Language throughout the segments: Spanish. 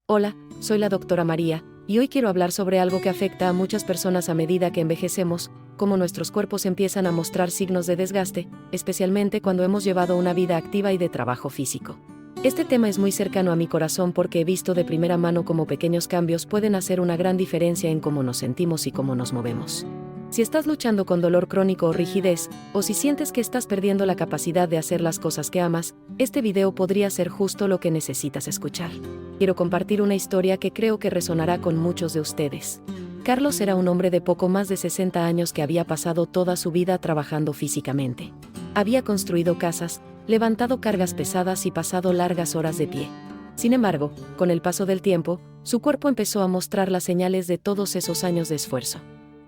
Hola, soy la doctora María, y hoy quiero hablar sobre algo que afecta a muchas personas a medida que envejecemos, cómo nuestros cuerpos empiezan a mostrar signos de desgaste, especialmente cuando hemos llevado una vida activa y de trabajo físico. Este tema es muy cercano a mi corazón porque he visto de primera mano cómo pequeños cambios pueden hacer una gran diferencia en cómo nos sentimos y cómo nos movemos. Si estás luchando con dolor crónico o rigidez, o si sientes que estás perdiendo la capacidad de hacer las cosas que amas, este video podría ser justo lo que necesitas escuchar. Quiero compartir una historia que creo que resonará con muchos de ustedes. Carlos era un hombre de poco más de 60 años que había pasado toda su vida trabajando físicamente. Había construido casas, levantado cargas pesadas y pasado largas horas de pie. Sin embargo, con el paso del tiempo, su cuerpo empezó a mostrar las señales de todos esos años de esfuerzo.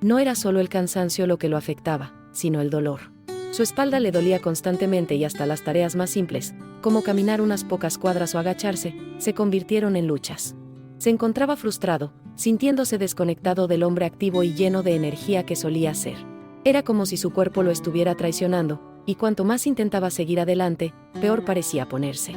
No era solo el cansancio lo que lo afectaba, sino el dolor. Su espalda le dolía constantemente y hasta las tareas más simples, como caminar unas pocas cuadras o agacharse, se convirtieron en luchas. Se encontraba frustrado, sintiéndose desconectado del hombre activo y lleno de energía que solía ser. Era como si su cuerpo lo estuviera traicionando, y cuanto más intentaba seguir adelante, peor parecía ponerse.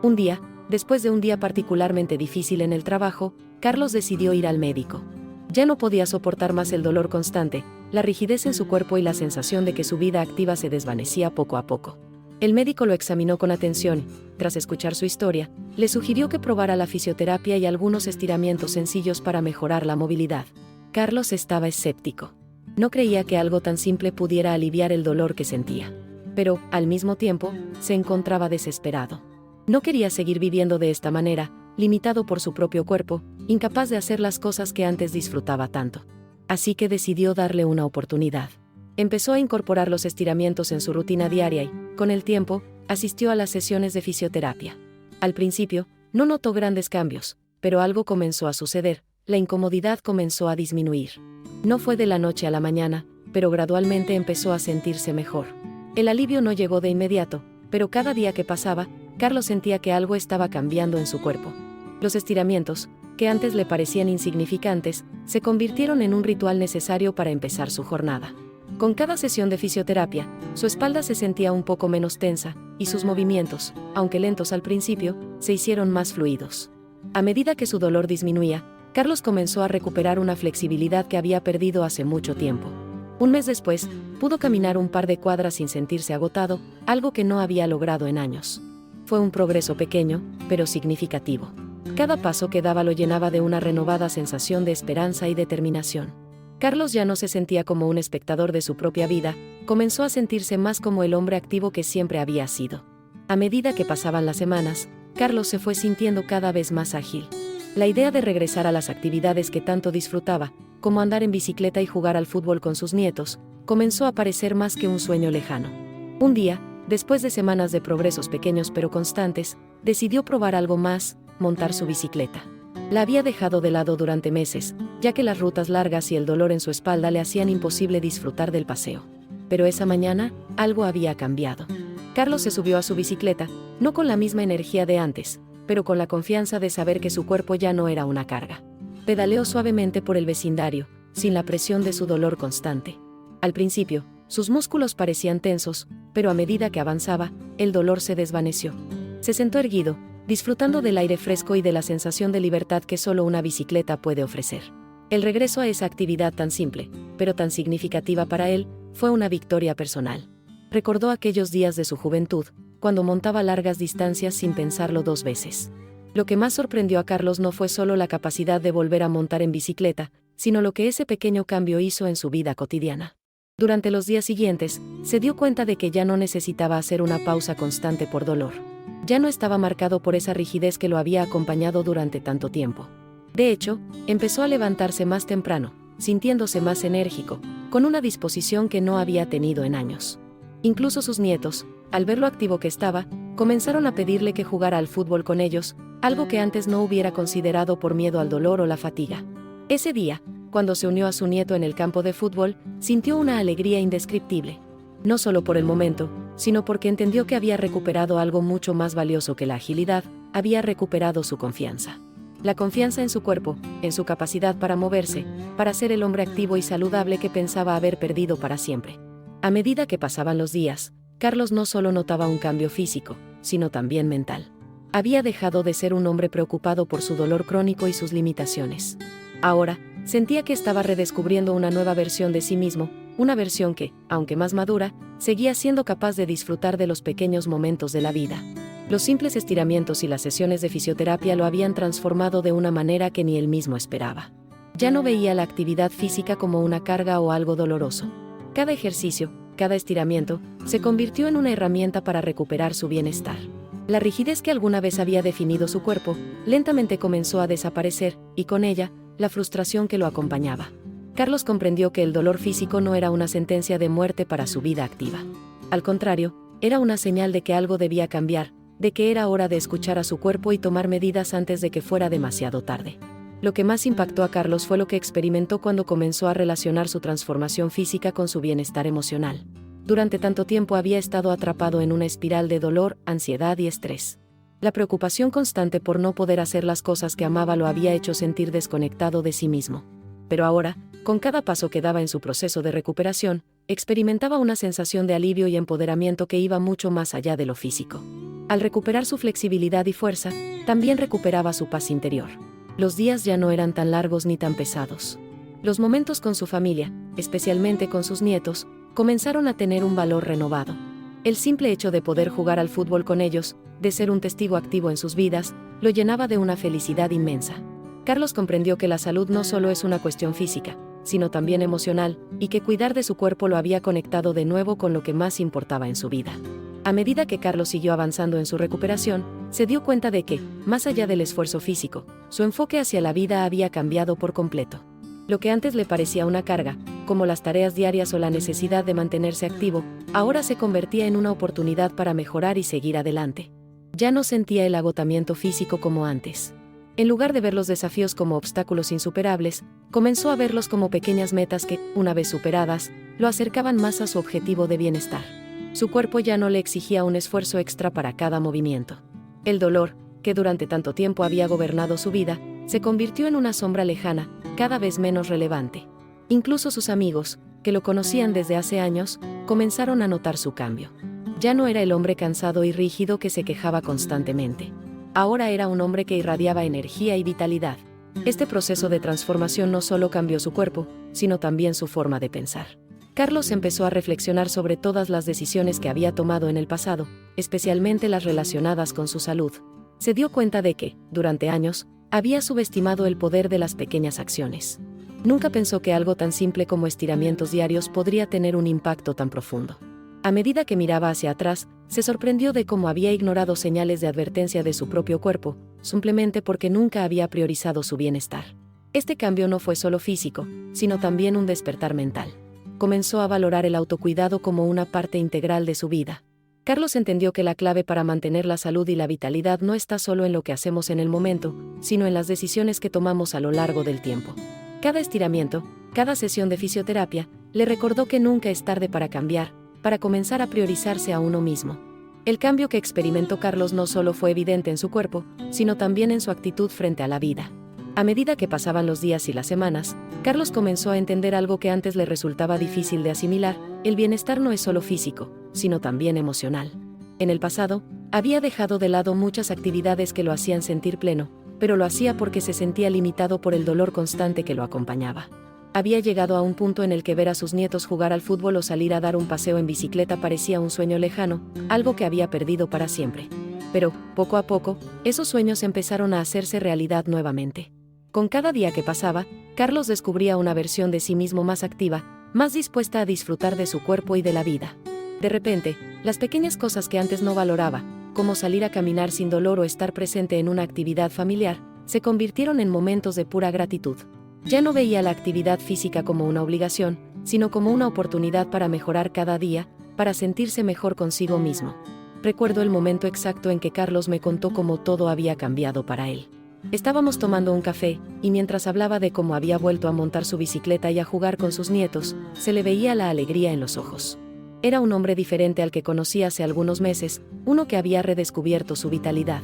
Un día, después de un día particularmente difícil en el trabajo, Carlos decidió ir al médico. Ya no podía soportar más el dolor constante, la rigidez en su cuerpo y la sensación de que su vida activa se desvanecía poco a poco. El médico lo examinó con atención y, tras escuchar su historia, le sugirió que probara la fisioterapia y algunos estiramientos sencillos para mejorar la movilidad. Carlos estaba escéptico. No creía que algo tan simple pudiera aliviar el dolor que sentía. Pero, al mismo tiempo, se encontraba desesperado. No quería seguir viviendo de esta manera, limitado por su propio cuerpo, incapaz de hacer las cosas que antes disfrutaba tanto. Así que decidió darle una oportunidad. Empezó a incorporar los estiramientos en su rutina diaria y, con el tiempo, asistió a las sesiones de fisioterapia. Al principio, no notó grandes cambios, pero algo comenzó a suceder, la incomodidad comenzó a disminuir. No fue de la noche a la mañana, pero gradualmente empezó a sentirse mejor. El alivio no llegó de inmediato, pero cada día que pasaba, Carlos sentía que algo estaba cambiando en su cuerpo. Los estiramientos, que antes le parecían insignificantes, se convirtieron en un ritual necesario para empezar su jornada. Con cada sesión de fisioterapia, su espalda se sentía un poco menos tensa, y sus movimientos, aunque lentos al principio, se hicieron más fluidos. A medida que su dolor disminuía, Carlos comenzó a recuperar una flexibilidad que había perdido hace mucho tiempo. Un mes después, pudo caminar un par de cuadras sin sentirse agotado, algo que no había logrado en años. Fue un progreso pequeño, pero significativo. Cada paso que daba lo llenaba de una renovada sensación de esperanza y determinación. Carlos ya no se sentía como un espectador de su propia vida, comenzó a sentirse más como el hombre activo que siempre había sido. A medida que pasaban las semanas, Carlos se fue sintiendo cada vez más ágil. La idea de regresar a las actividades que tanto disfrutaba, como andar en bicicleta y jugar al fútbol con sus nietos, comenzó a parecer más que un sueño lejano. Un día, después de semanas de progresos pequeños pero constantes, decidió probar algo más, montar su bicicleta. La había dejado de lado durante meses, ya que las rutas largas y el dolor en su espalda le hacían imposible disfrutar del paseo. Pero esa mañana, algo había cambiado. Carlos se subió a su bicicleta, no con la misma energía de antes, pero con la confianza de saber que su cuerpo ya no era una carga. Pedaleó suavemente por el vecindario, sin la presión de su dolor constante. Al principio, sus músculos parecían tensos, pero a medida que avanzaba, el dolor se desvaneció. Se sentó erguido, disfrutando del aire fresco y de la sensación de libertad que solo una bicicleta puede ofrecer. El regreso a esa actividad tan simple, pero tan significativa para él, fue una victoria personal. Recordó aquellos días de su juventud, cuando montaba largas distancias sin pensarlo dos veces. Lo que más sorprendió a Carlos no fue solo la capacidad de volver a montar en bicicleta, sino lo que ese pequeño cambio hizo en su vida cotidiana. Durante los días siguientes, se dio cuenta de que ya no necesitaba hacer una pausa constante por dolor. Ya no estaba marcado por esa rigidez que lo había acompañado durante tanto tiempo. De hecho, empezó a levantarse más temprano, sintiéndose más enérgico, con una disposición que no había tenido en años. Incluso sus nietos, al ver lo activo que estaba, comenzaron a pedirle que jugara al fútbol con ellos, algo que antes no hubiera considerado por miedo al dolor o la fatiga. Ese día, cuando se unió a su nieto en el campo de fútbol, sintió una alegría indescriptible. No solo por el momento, sino porque entendió que había recuperado algo mucho más valioso que la agilidad, había recuperado su confianza. La confianza en su cuerpo, en su capacidad para moverse, para ser el hombre activo y saludable que pensaba haber perdido para siempre. A medida que pasaban los días, Carlos no solo notaba un cambio físico, sino también mental. Había dejado de ser un hombre preocupado por su dolor crónico y sus limitaciones. Ahora, sentía que estaba redescubriendo una nueva versión de sí mismo, una versión que, aunque más madura, seguía siendo capaz de disfrutar de los pequeños momentos de la vida. Los simples estiramientos y las sesiones de fisioterapia lo habían transformado de una manera que ni él mismo esperaba. Ya no veía la actividad física como una carga o algo doloroso. Cada ejercicio, cada estiramiento, se convirtió en una herramienta para recuperar su bienestar. La rigidez que alguna vez había definido su cuerpo, lentamente comenzó a desaparecer, y con ella, la frustración que lo acompañaba. Carlos comprendió que el dolor físico no era una sentencia de muerte para su vida activa. Al contrario, era una señal de que algo debía cambiar, de que era hora de escuchar a su cuerpo y tomar medidas antes de que fuera demasiado tarde. Lo que más impactó a Carlos fue lo que experimentó cuando comenzó a relacionar su transformación física con su bienestar emocional. Durante tanto tiempo había estado atrapado en una espiral de dolor, ansiedad y estrés. La preocupación constante por no poder hacer las cosas que amaba lo había hecho sentir desconectado de sí mismo. Pero ahora, con cada paso que daba en su proceso de recuperación, experimentaba una sensación de alivio y empoderamiento que iba mucho más allá de lo físico. Al recuperar su flexibilidad y fuerza, también recuperaba su paz interior. Los días ya no eran tan largos ni tan pesados. Los momentos con su familia, especialmente con sus nietos, comenzaron a tener un valor renovado. El simple hecho de poder jugar al fútbol con ellos, de ser un testigo activo en sus vidas, lo llenaba de una felicidad inmensa. Carlos comprendió que la salud no solo es una cuestión física, sino también emocional, y que cuidar de su cuerpo lo había conectado de nuevo con lo que más importaba en su vida. A medida que Carlos siguió avanzando en su recuperación, se dio cuenta de que, más allá del esfuerzo físico, su enfoque hacia la vida había cambiado por completo. Lo que antes le parecía una carga, como las tareas diarias o la necesidad de mantenerse activo, ahora se convertía en una oportunidad para mejorar y seguir adelante. Ya no sentía el agotamiento físico como antes. En lugar de ver los desafíos como obstáculos insuperables, comenzó a verlos como pequeñas metas que, una vez superadas, lo acercaban más a su objetivo de bienestar. Su cuerpo ya no le exigía un esfuerzo extra para cada movimiento. El dolor, que durante tanto tiempo había gobernado su vida, se convirtió en una sombra lejana, cada vez menos relevante. Incluso sus amigos, que lo conocían desde hace años, comenzaron a notar su cambio. Ya no era el hombre cansado y rígido que se quejaba constantemente. Ahora era un hombre que irradiaba energía y vitalidad. Este proceso de transformación no solo cambió su cuerpo, sino también su forma de pensar. Carlos empezó a reflexionar sobre todas las decisiones que había tomado en el pasado, especialmente las relacionadas con su salud. Se dio cuenta de que, durante años, había subestimado el poder de las pequeñas acciones. Nunca pensó que algo tan simple como estiramientos diarios podría tener un impacto tan profundo. A medida que miraba hacia atrás, se sorprendió de cómo había ignorado señales de advertencia de su propio cuerpo, simplemente porque nunca había priorizado su bienestar. Este cambio no fue solo físico, sino también un despertar mental. Comenzó a valorar el autocuidado como una parte integral de su vida. Carlos entendió que la clave para mantener la salud y la vitalidad no está solo en lo que hacemos en el momento, sino en las decisiones que tomamos a lo largo del tiempo. Cada estiramiento, cada sesión de fisioterapia, le recordó que nunca es tarde para cambiar, para comenzar a priorizarse a uno mismo. El cambio que experimentó Carlos no solo fue evidente en su cuerpo, sino también en su actitud frente a la vida. A medida que pasaban los días y las semanas, Carlos comenzó a entender algo que antes le resultaba difícil de asimilar: el bienestar no es solo físico, sino también emocional. En el pasado, había dejado de lado muchas actividades que lo hacían sentir pleno, pero lo hacía porque se sentía limitado por el dolor constante que lo acompañaba. Había llegado a un punto en el que ver a sus nietos jugar al fútbol o salir a dar un paseo en bicicleta parecía un sueño lejano, algo que había perdido para siempre. Pero, poco a poco, esos sueños empezaron a hacerse realidad nuevamente. Con cada día que pasaba, Carlos descubría una versión de sí mismo más activa, más dispuesta a disfrutar de su cuerpo y de la vida. De repente, las pequeñas cosas que antes no valoraba, como salir a caminar sin dolor o estar presente en una actividad familiar, se convirtieron en momentos de pura gratitud. Ya no veía la actividad física como una obligación, sino como una oportunidad para mejorar cada día, para sentirse mejor consigo mismo. Recuerdo el momento exacto en que Carlos me contó cómo todo había cambiado para él. Estábamos tomando un café, y mientras hablaba de cómo había vuelto a montar su bicicleta y a jugar con sus nietos, se le veía la alegría en los ojos. Era un hombre diferente al que conocí hace algunos meses, uno que había redescubierto su vitalidad.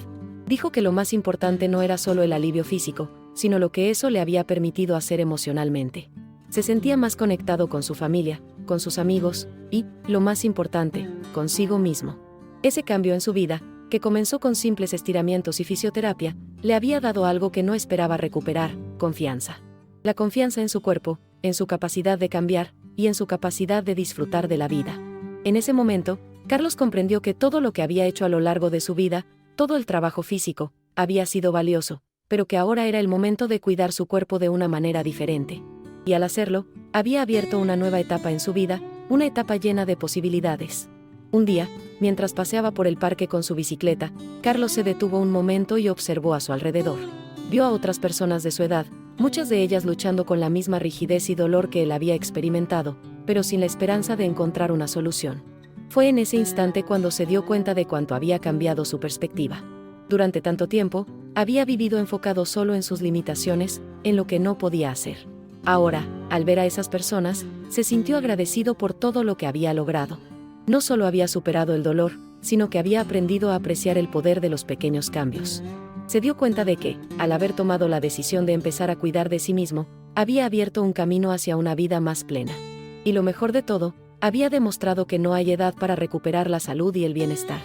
Dijo que lo más importante no era solo el alivio físico, sino lo que eso le había permitido hacer emocionalmente. Se sentía más conectado con su familia, con sus amigos y, lo más importante, consigo mismo. Ese cambio en su vida, que comenzó con simples estiramientos y fisioterapia, le había dado algo que no esperaba recuperar: confianza. La confianza en su cuerpo, en su capacidad de cambiar, y en su capacidad de disfrutar de la vida. En ese momento, Carlos comprendió que todo lo que había hecho a lo largo de su vida, todo el trabajo físico, había sido valioso, pero que ahora era el momento de cuidar su cuerpo de una manera diferente. Y al hacerlo, había abierto una nueva etapa en su vida, una etapa llena de posibilidades. Un día, mientras paseaba por el parque con su bicicleta, Carlos se detuvo un momento y observó a su alrededor. Vio a otras personas de su edad, muchas de ellas luchando con la misma rigidez y dolor que él había experimentado, pero sin la esperanza de encontrar una solución. Fue en ese instante cuando se dio cuenta de cuánto había cambiado su perspectiva. Durante tanto tiempo, había vivido enfocado solo en sus limitaciones, en lo que no podía hacer. Ahora, al ver a esas personas, se sintió agradecido por todo lo que había logrado. No solo había superado el dolor, sino que había aprendido a apreciar el poder de los pequeños cambios. Se dio cuenta de que, al haber tomado la decisión de empezar a cuidar de sí mismo, había abierto un camino hacia una vida más plena. Y lo mejor de todo, había demostrado que no hay edad para recuperar la salud y el bienestar.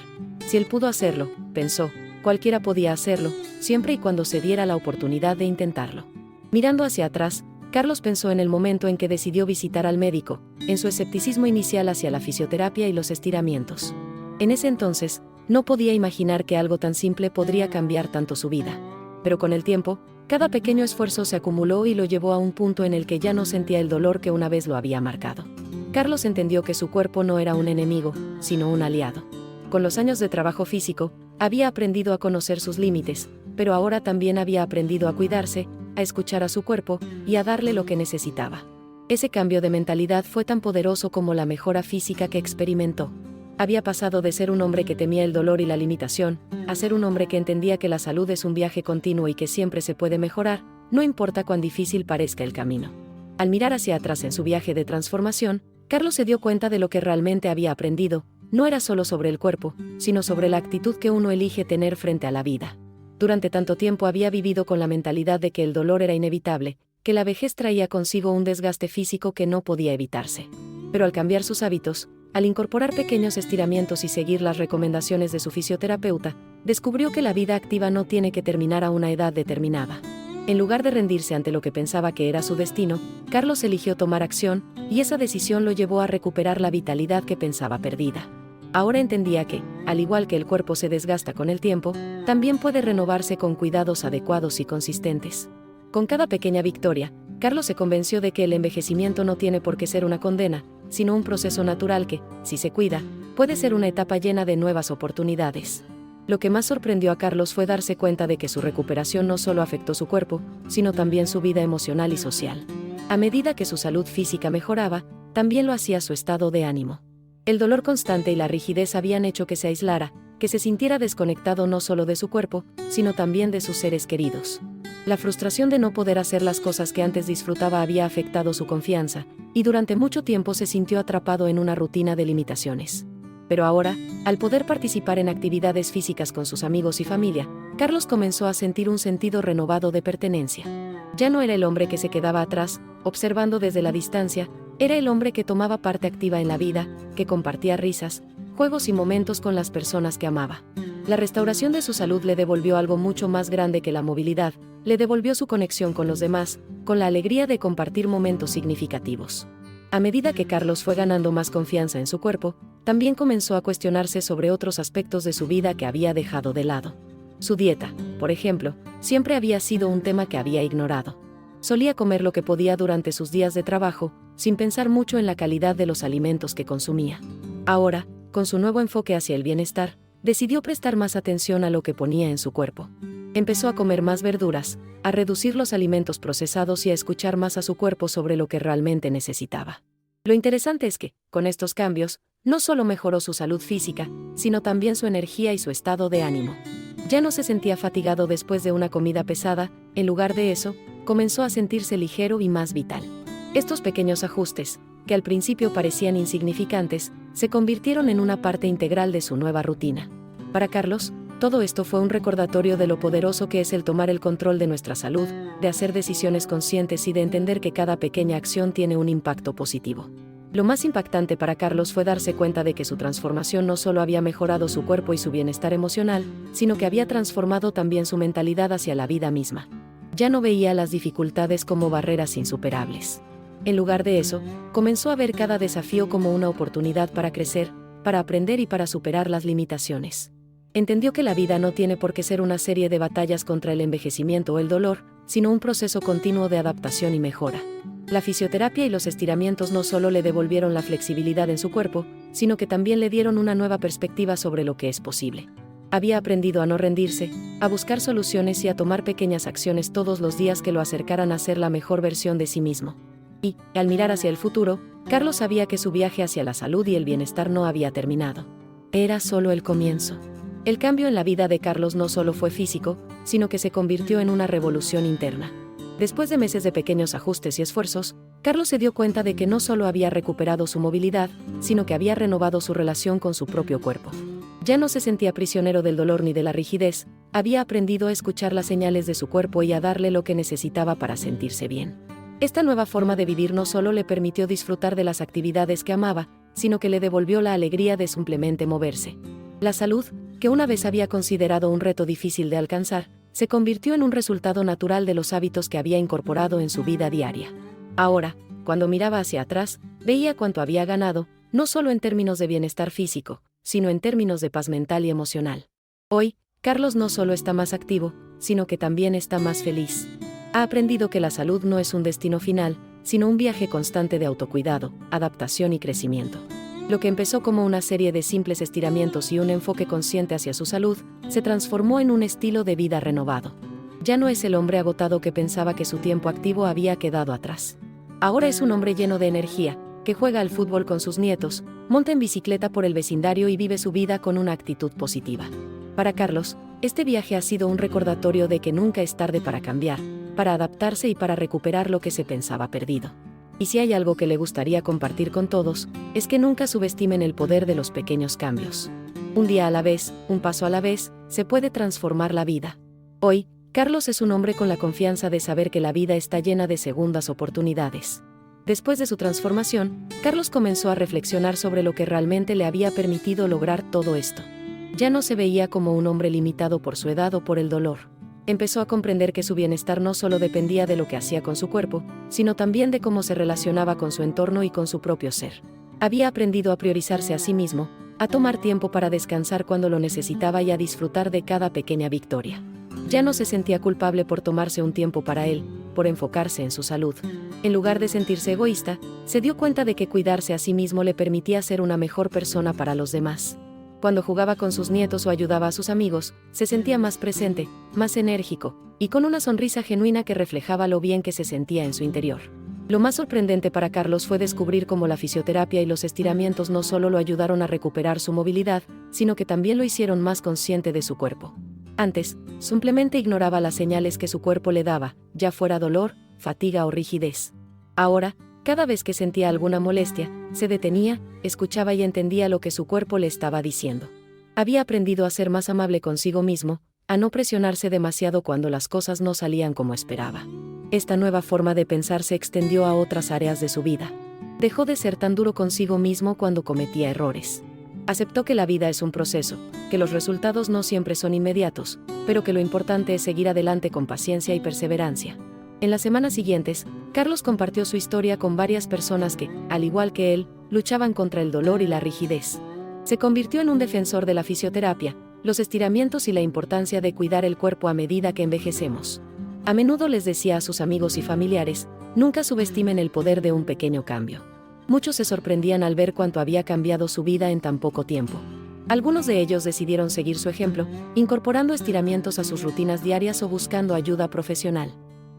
Si él pudo hacerlo, pensó, cualquiera podía hacerlo, siempre y cuando se diera la oportunidad de intentarlo. Mirando hacia atrás, Carlos pensó en el momento en que decidió visitar al médico, en su escepticismo inicial hacia la fisioterapia y los estiramientos. En ese entonces, no podía imaginar que algo tan simple podría cambiar tanto su vida. Pero con el tiempo, cada pequeño esfuerzo se acumuló y lo llevó a un punto en el que ya no sentía el dolor que una vez lo había marcado. Carlos entendió que su cuerpo no era un enemigo, sino un aliado. Con los años de trabajo físico, había aprendido a conocer sus límites, pero ahora también había aprendido a cuidarse, a escuchar a su cuerpo y a darle lo que necesitaba. Ese cambio de mentalidad fue tan poderoso como la mejora física que experimentó. Había pasado de ser un hombre que temía el dolor y la limitación, a ser un hombre que entendía que la salud es un viaje continuo y que siempre se puede mejorar, no importa cuán difícil parezca el camino. Al mirar hacia atrás en su viaje de transformación, Carlos se dio cuenta de lo que realmente había aprendido. No era solo sobre el cuerpo, sino sobre la actitud que uno elige tener frente a la vida. Durante tanto tiempo había vivido con la mentalidad de que el dolor era inevitable, que la vejez traía consigo un desgaste físico que no podía evitarse. Pero al cambiar sus hábitos, al incorporar pequeños estiramientos y seguir las recomendaciones de su fisioterapeuta, descubrió que la vida activa no tiene que terminar a una edad determinada. En lugar de rendirse ante lo que pensaba que era su destino, Carlos eligió tomar acción, y esa decisión lo llevó a recuperar la vitalidad que pensaba perdida. Ahora entendía que, al igual que el cuerpo se desgasta con el tiempo, también puede renovarse con cuidados adecuados y consistentes. Con cada pequeña victoria, Carlos se convenció de que el envejecimiento no tiene por qué ser una condena, sino un proceso natural que, si se cuida, puede ser una etapa llena de nuevas oportunidades. Lo que más sorprendió a Carlos fue darse cuenta de que su recuperación no solo afectó su cuerpo, sino también su vida emocional y social. A medida que su salud física mejoraba, también lo hacía su estado de ánimo. El dolor constante y la rigidez habían hecho que se aislara, que se sintiera desconectado no solo de su cuerpo, sino también de sus seres queridos. La frustración de no poder hacer las cosas que antes disfrutaba había afectado su confianza, y durante mucho tiempo se sintió atrapado en una rutina de limitaciones. Pero ahora, al poder participar en actividades físicas con sus amigos y familia, Carlos comenzó a sentir un sentido renovado de pertenencia. Ya no era el hombre que se quedaba atrás, observando desde la distancia, era el hombre que tomaba parte activa en la vida, que compartía risas, juegos y momentos con las personas que amaba. La restauración de su salud le devolvió algo mucho más grande que la movilidad, le devolvió su conexión con los demás, con la alegría de compartir momentos significativos. A medida que Carlos fue ganando más confianza en su cuerpo, también comenzó a cuestionarse sobre otros aspectos de su vida que había dejado de lado. Su dieta, por ejemplo, siempre había sido un tema que había ignorado. Solía comer lo que podía durante sus días de trabajo, sin pensar mucho en la calidad de los alimentos que consumía. Ahora, con su nuevo enfoque hacia el bienestar, decidió prestar más atención a lo que ponía en su cuerpo. Empezó a comer más verduras, a reducir los alimentos procesados y a escuchar más a su cuerpo sobre lo que realmente necesitaba. Lo interesante es que, con estos cambios, no solo mejoró su salud física, sino también su energía y su estado de ánimo. Ya no se sentía fatigado después de una comida pesada, en lugar de eso, comenzó a sentirse ligero y más vital. Estos pequeños ajustes, que al principio parecían insignificantes, se convirtieron en una parte integral de su nueva rutina. Para Carlos, todo esto fue un recordatorio de lo poderoso que es el tomar el control de nuestra salud, de hacer decisiones conscientes y de entender que cada pequeña acción tiene un impacto positivo. Lo más impactante para Carlos fue darse cuenta de que su transformación no solo había mejorado su cuerpo y su bienestar emocional, sino que había transformado también su mentalidad hacia la vida misma. Ya no veía las dificultades como barreras insuperables. En lugar de eso, comenzó a ver cada desafío como una oportunidad para crecer, para aprender y para superar las limitaciones. Entendió que la vida no tiene por qué ser una serie de batallas contra el envejecimiento o el dolor, sino un proceso continuo de adaptación y mejora. La fisioterapia y los estiramientos no solo le devolvieron la flexibilidad en su cuerpo, sino que también le dieron una nueva perspectiva sobre lo que es posible. Había aprendido a no rendirse, a buscar soluciones y a tomar pequeñas acciones todos los días que lo acercaran a ser la mejor versión de sí mismo. Y, al mirar hacia el futuro, Carlos sabía que su viaje hacia la salud y el bienestar no había terminado. Era solo el comienzo. El cambio en la vida de Carlos no solo fue físico, sino que se convirtió en una revolución interna. Después de meses de pequeños ajustes y esfuerzos, Carlos se dio cuenta de que no solo había recuperado su movilidad, sino que había renovado su relación con su propio cuerpo. Ya no se sentía prisionero del dolor ni de la rigidez, había aprendido a escuchar las señales de su cuerpo y a darle lo que necesitaba para sentirse bien. Esta nueva forma de vivir no solo le permitió disfrutar de las actividades que amaba, sino que le devolvió la alegría de simplemente moverse. La salud, que una vez había considerado un reto difícil de alcanzar, se convirtió en un resultado natural de los hábitos que había incorporado en su vida diaria. Ahora, cuando miraba hacia atrás, veía cuánto había ganado, no solo en términos de bienestar físico, sino en términos de paz mental y emocional. Hoy, Carlos no solo está más activo, sino que también está más feliz. Ha aprendido que la salud no es un destino final, sino un viaje constante de autocuidado, adaptación y crecimiento. Lo que empezó como una serie de simples estiramientos y un enfoque consciente hacia su salud, se transformó en un estilo de vida renovado. Ya no es el hombre agotado que pensaba que su tiempo activo había quedado atrás. Ahora es un hombre lleno de energía, que juega al fútbol con sus nietos, monta en bicicleta por el vecindario y vive su vida con una actitud positiva. Para Carlos, este viaje ha sido un recordatorio de que nunca es tarde para cambiar, para adaptarse y para recuperar lo que se pensaba perdido. Y si hay algo que le gustaría compartir con todos, es que nunca subestimen el poder de los pequeños cambios. Un día a la vez, un paso a la vez, se puede transformar la vida. Hoy, Carlos es un hombre con la confianza de saber que la vida está llena de segundas oportunidades. Después de su transformación, Carlos comenzó a reflexionar sobre lo que realmente le había permitido lograr todo esto. Ya no se veía como un hombre limitado por su edad o por el dolor. Empezó a comprender que su bienestar no solo dependía de lo que hacía con su cuerpo, sino también de cómo se relacionaba con su entorno y con su propio ser. Había aprendido a priorizarse a sí mismo, a tomar tiempo para descansar cuando lo necesitaba y a disfrutar de cada pequeña victoria. Ya no se sentía culpable por tomarse un tiempo para él, por enfocarse en su salud. En lugar de sentirse egoísta, se dio cuenta de que cuidarse a sí mismo le permitía ser una mejor persona para los demás. Cuando jugaba con sus nietos o ayudaba a sus amigos, se sentía más presente, más enérgico, y con una sonrisa genuina que reflejaba lo bien que se sentía en su interior. Lo más sorprendente para Carlos fue descubrir cómo la fisioterapia y los estiramientos no solo lo ayudaron a recuperar su movilidad, sino que también lo hicieron más consciente de su cuerpo. Antes, simplemente ignoraba las señales que su cuerpo le daba, ya fuera dolor, fatiga o rigidez. Ahora, cada vez que sentía alguna molestia, se detenía, escuchaba y entendía lo que su cuerpo le estaba diciendo. Había aprendido a ser más amable consigo mismo, a no presionarse demasiado cuando las cosas no salían como esperaba. Esta nueva forma de pensar se extendió a otras áreas de su vida. Dejó de ser tan duro consigo mismo cuando cometía errores. Aceptó que la vida es un proceso, que los resultados no siempre son inmediatos, pero que lo importante es seguir adelante con paciencia y perseverancia. En las semanas siguientes, Carlos compartió su historia con varias personas que, al igual que él, luchaban contra el dolor y la rigidez. Se convirtió en un defensor de la fisioterapia, los estiramientos y la importancia de cuidar el cuerpo a medida que envejecemos. A menudo les decía a sus amigos y familiares, nunca subestimen el poder de un pequeño cambio. Muchos se sorprendían al ver cuánto había cambiado su vida en tan poco tiempo. Algunos de ellos decidieron seguir su ejemplo, incorporando estiramientos a sus rutinas diarias o buscando ayuda profesional.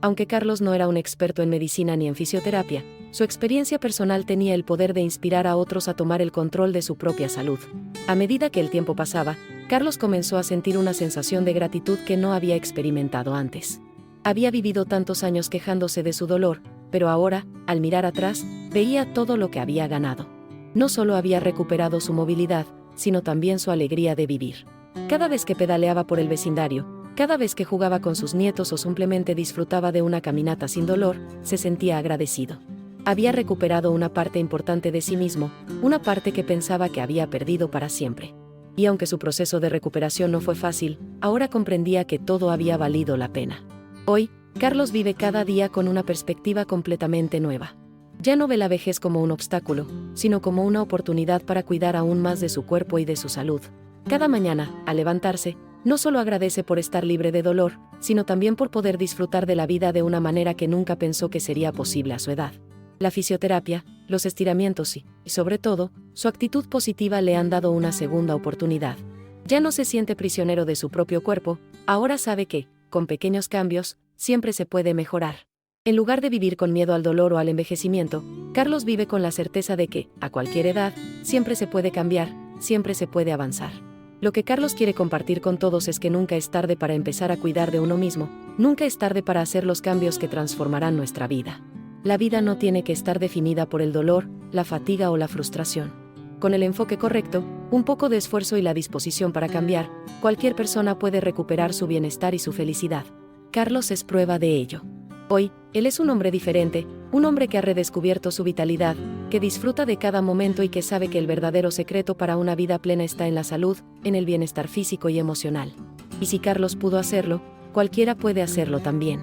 Aunque Carlos no era un experto en medicina ni en fisioterapia, su experiencia personal tenía el poder de inspirar a otros a tomar el control de su propia salud. A medida que el tiempo pasaba, Carlos comenzó a sentir una sensación de gratitud que no había experimentado antes. Había vivido tantos años quejándose de su dolor, pero ahora, al mirar atrás, veía todo lo que había ganado. No solo había recuperado su movilidad, sino también su alegría de vivir. Cada vez que pedaleaba por el vecindario, cada vez que jugaba con sus nietos o simplemente disfrutaba de una caminata sin dolor, se sentía agradecido. Había recuperado una parte importante de sí mismo, una parte que pensaba que había perdido para siempre. Y aunque su proceso de recuperación no fue fácil, ahora comprendía que todo había valido la pena. Hoy, Carlos vive cada día con una perspectiva completamente nueva. Ya no ve la vejez como un obstáculo, sino como una oportunidad para cuidar aún más de su cuerpo y de su salud. Cada mañana, al levantarse, no solo agradece por estar libre de dolor, sino también por poder disfrutar de la vida de una manera que nunca pensó que sería posible a su edad. La fisioterapia, los estiramientos y, sobre todo, su actitud positiva le han dado una segunda oportunidad. Ya no se siente prisionero de su propio cuerpo, ahora sabe que, con pequeños cambios, siempre se puede mejorar. En lugar de vivir con miedo al dolor o al envejecimiento, Carlos vive con la certeza de que, a cualquier edad, siempre se puede cambiar, siempre se puede avanzar. Lo que Carlos quiere compartir con todos es que nunca es tarde para empezar a cuidar de uno mismo, nunca es tarde para hacer los cambios que transformarán nuestra vida. La vida no tiene que estar definida por el dolor, la fatiga o la frustración. Con el enfoque correcto, un poco de esfuerzo y la disposición para cambiar, cualquier persona puede recuperar su bienestar y su felicidad. Carlos es prueba de ello. Hoy, él es un hombre diferente, un hombre que ha redescubierto su vitalidad, que disfruta de cada momento y que sabe que el verdadero secreto para una vida plena está en la salud, en el bienestar físico y emocional. Y si Carlos pudo hacerlo, cualquiera puede hacerlo también.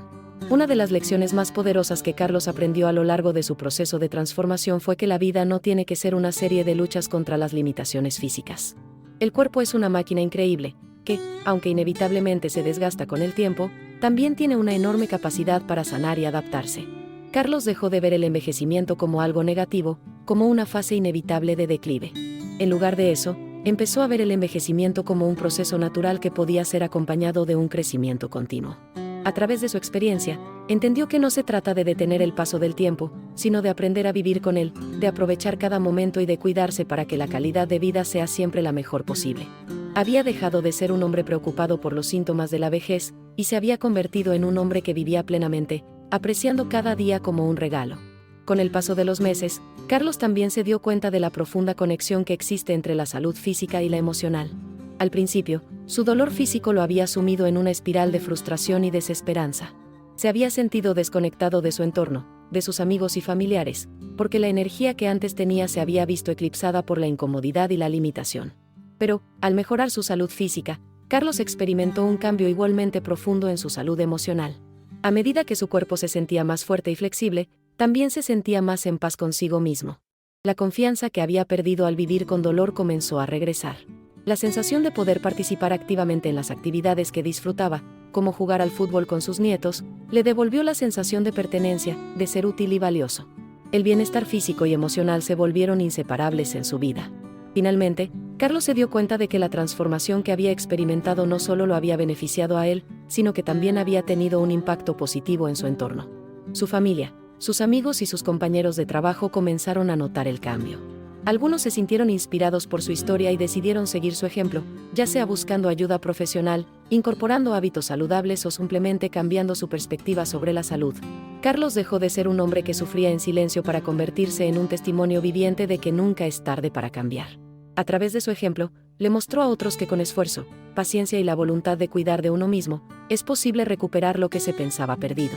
Una de las lecciones más poderosas que Carlos aprendió a lo largo de su proceso de transformación fue que la vida no tiene que ser una serie de luchas contra las limitaciones físicas. El cuerpo es una máquina increíble, que, aunque inevitablemente se desgasta con el tiempo, también tiene una enorme capacidad para sanar y adaptarse. Carlos dejó de ver el envejecimiento como algo negativo, como una fase inevitable de declive. En lugar de eso, empezó a ver el envejecimiento como un proceso natural que podía ser acompañado de un crecimiento continuo. A través de su experiencia, entendió que no se trata de detener el paso del tiempo, sino de aprender a vivir con él, de aprovechar cada momento y de cuidarse para que la calidad de vida sea siempre la mejor posible. Había dejado de ser un hombre preocupado por los síntomas de la vejez, y se había convertido en un hombre que vivía plenamente, apreciando cada día como un regalo. Con el paso de los meses, Carlos también se dio cuenta de la profunda conexión que existe entre la salud física y la emocional. Al principio, su dolor físico lo había sumido en una espiral de frustración y desesperanza. Se había sentido desconectado de su entorno, de sus amigos y familiares, porque la energía que antes tenía se había visto eclipsada por la incomodidad y la limitación. Pero, al mejorar su salud física, Carlos experimentó un cambio igualmente profundo en su salud emocional. A medida que su cuerpo se sentía más fuerte y flexible, también se sentía más en paz consigo mismo. La confianza que había perdido al vivir con dolor comenzó a regresar. La sensación de poder participar activamente en las actividades que disfrutaba, como jugar al fútbol con sus nietos, le devolvió la sensación de pertenencia, de ser útil y valioso. El bienestar físico y emocional se volvieron inseparables en su vida. Finalmente, Carlos se dio cuenta de que la transformación que había experimentado no solo lo había beneficiado a él, sino que también había tenido un impacto positivo en su entorno. Su familia, sus amigos y sus compañeros de trabajo comenzaron a notar el cambio. Algunos se sintieron inspirados por su historia y decidieron seguir su ejemplo, ya sea buscando ayuda profesional, incorporando hábitos saludables o simplemente cambiando su perspectiva sobre la salud. Carlos dejó de ser un hombre que sufría en silencio para convertirse en un testimonio viviente de que nunca es tarde para cambiar. A través de su ejemplo, le mostró a otros que con esfuerzo, paciencia y la voluntad de cuidar de uno mismo, es posible recuperar lo que se pensaba perdido.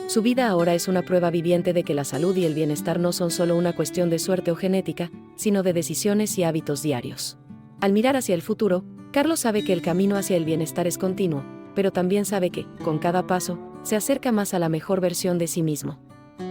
Su vida ahora es una prueba viviente de que la salud y el bienestar no son solo una cuestión de suerte o genética, sino de decisiones y hábitos diarios. Al mirar hacia el futuro, Carlos sabe que el camino hacia el bienestar es continuo, pero también sabe que, con cada paso, se acerca más a la mejor versión de sí mismo.